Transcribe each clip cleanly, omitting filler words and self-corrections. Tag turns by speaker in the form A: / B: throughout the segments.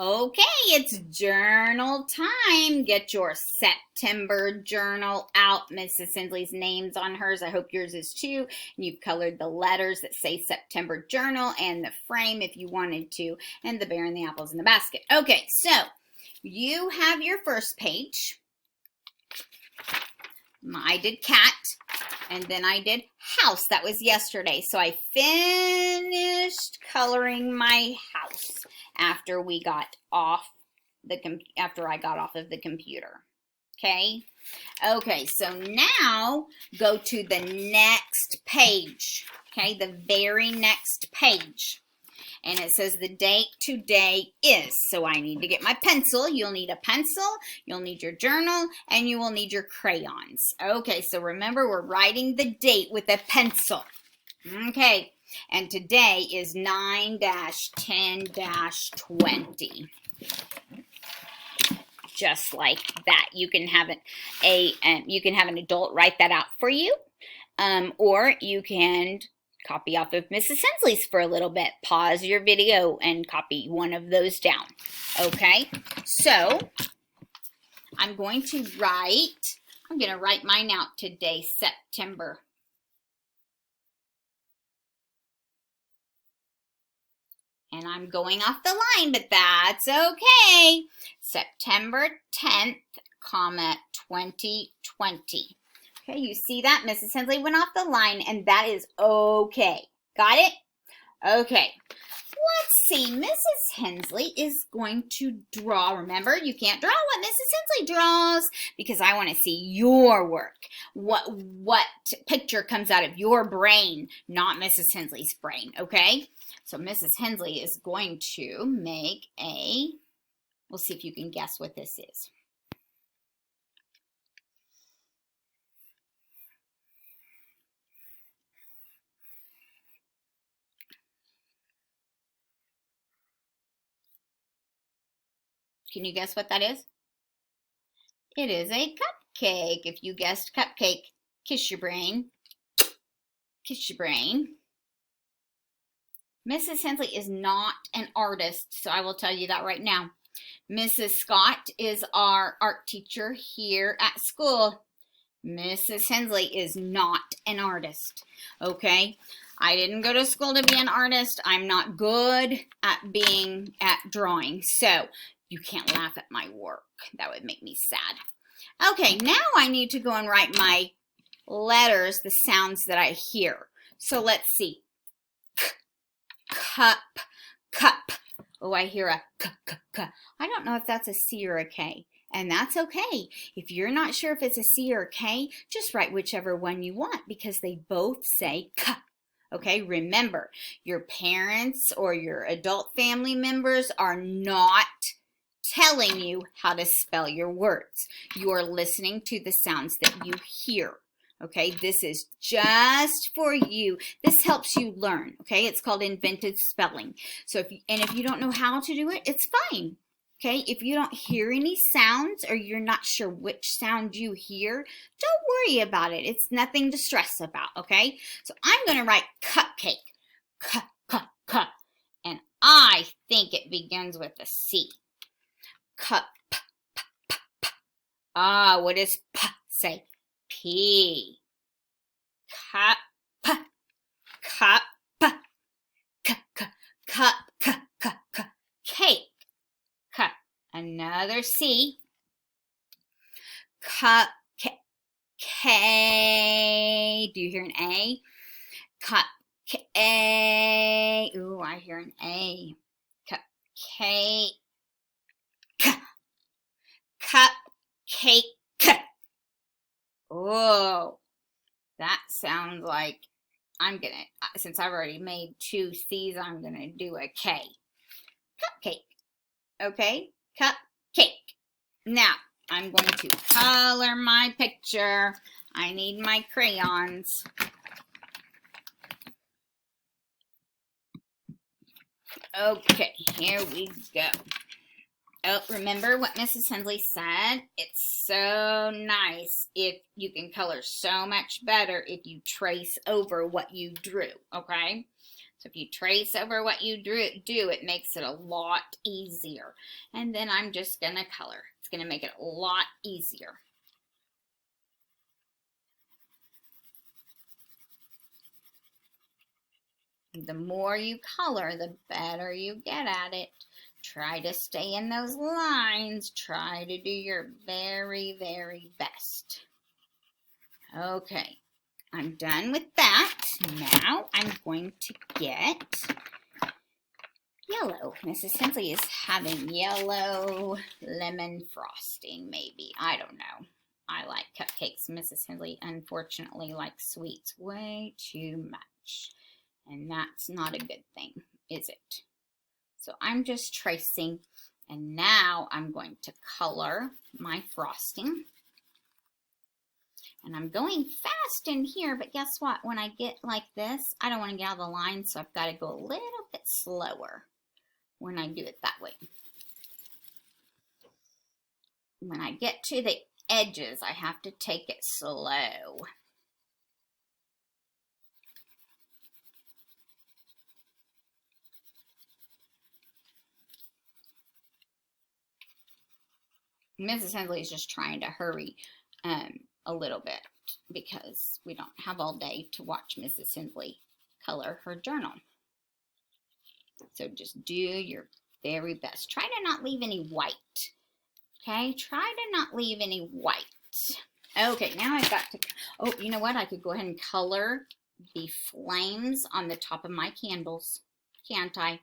A: Okay, it's journal time. Get your September journal out. Mrs. Hensley's name's on hers. I hope yours is too. And you've colored the letters that say September journal and the frame if you wanted to, and the bear and the apples in the basket. Okay, so you have your first page. I did cat, and then I did house. That was yesterday. So I finished coloring my house after I got off of the computer. Okay? Okay, so now go to the next page. Okay, the very next page. And it says the date today is. So I need to get my pencil. You'll need a pencil, you'll need your journal, and you will need your crayons. Okay, so remember we're writing the date with a pencil. Okay, and today is 9-10-20. Just like that. You can have an adult write that out for you, or you can copy off of Mrs. Hensley's for a little bit. Pause your video and copy one of those down. Okay, so I'm going to write mine out today, September. And I'm going off the line, but that's okay. September 10th, 2020. Okay, you see that? Mrs. Hensley went off the line, and that is okay. Got it? Okay. Let's see. Mrs. Hensley is going to draw. Remember, you can't draw what Mrs. Hensley draws because I want to see your work. What picture comes out of your brain, not Mrs. Hensley's brain, okay? So Mrs. Hensley is going to make we'll see if you can guess what this is. Can you guess what that is? It is a cupcake. If you guessed cupcake, kiss your brain. Kiss your brain. Mrs. Hensley is not an artist, so I will tell you that right now. Mrs. Scott is our art teacher here at school. Mrs. Hensley is not an artist, okay? I didn't go to school to be an artist. I'm not good at drawing, so you can't laugh at my work. That would make me sad. Okay, now I need to go and write my letters, the sounds that I hear. So let's see. Cup, cup. Oh, I hear a k, k, k. I don't know if that's a C or a K, and that's okay. If you're not sure if it's a C or a K, just write whichever one you want because they both say k. Okay, remember, your parents or your adult family members are not telling you how to spell your words. You are listening to the sounds that you hear. Okay, this is just for you. This helps you learn, okay? It's called invented spelling. So if you don't know how to do it, it's fine. Okay, if you don't hear any sounds or you're not sure which sound you hear, don't worry about it. It's nothing to stress about, okay? So I'm going to write cupcake. K, k, k. And I think it begins with a C. Cup, p, p, p, p. Ah, what does P say? P. Cup, cup, cup, cake. Cup. Another C. Cup, K. Do you hear an A? Cup, K. Ooh, I hear an A. Cup, cake. Cupcake. Oh, that sounds like since I've already made two C's, I'm gonna do a K. Cupcake. Okay, cupcake. Now, I'm going to color my picture. I need my crayons. Okay, here we go. Oh, remember what Mrs. Hensley said? It's so nice if you can color so much better if you trace over what you drew, okay? So if you trace over what you do, it makes it a lot easier. And then I'm just going to color. It's going to make it a lot easier. The more you color, the better you get at it. Try to stay in those lines. Try to do your very, very best. Okay, I'm done with that. Now I'm going to get yellow. Mrs. Hensley is having yellow lemon frosting, maybe. I don't know. I like cupcakes. Mrs. Hensley, unfortunately, likes sweets way too much. And that's not a good thing, is it? So I'm just tracing, and now I'm going to color my frosting. And I'm going fast in here, but guess what? When I get like this, I don't want to get out of the line, so I've got to go a little bit slower when I do it that way. When I get to the edges, I have to take it slow. Mrs. Hensley is just trying to hurry a little bit because we don't have all day to watch Mrs. Hensley color her journal. So just do your very best. Try to not leave any white. Okay, try to not leave any white. Okay, now I've got to, oh, you know what? I could go ahead and color the flames on the top of my candles, can't I?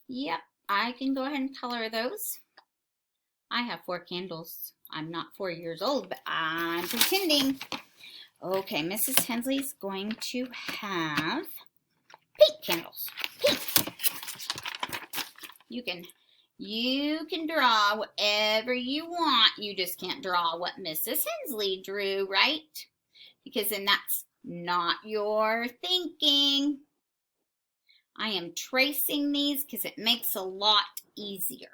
A: Yep, I can go ahead and color those. I have 4 candles. I'm not 4 years old, but I'm pretending. Okay, Mrs. Hensley's going to have pink candles. Pink. You can draw whatever you want. You just can't draw what Mrs. Hensley drew, right? Because then that's not your thinking. I am tracing these because it makes a lot easier.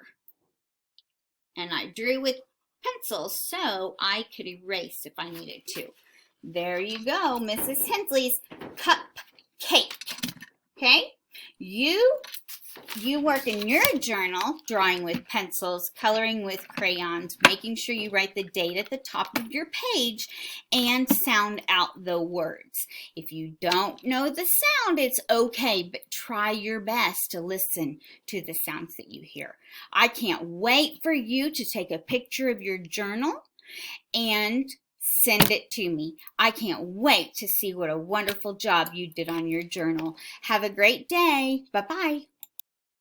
A: And I drew with pencils so I could erase if I needed to. There you go, Mrs. Hensley's cupcake. Okay? You work in your journal, drawing with pencils, coloring with crayons, making sure you write the date at the top of your page, and sound out the words. If you don't know the sound, it's okay, but try your best to listen to the sounds that you hear. I can't wait for you to take a picture of your journal and send it to me. I can't wait to see what a wonderful job you did on your journal. Have a great day. Bye-bye.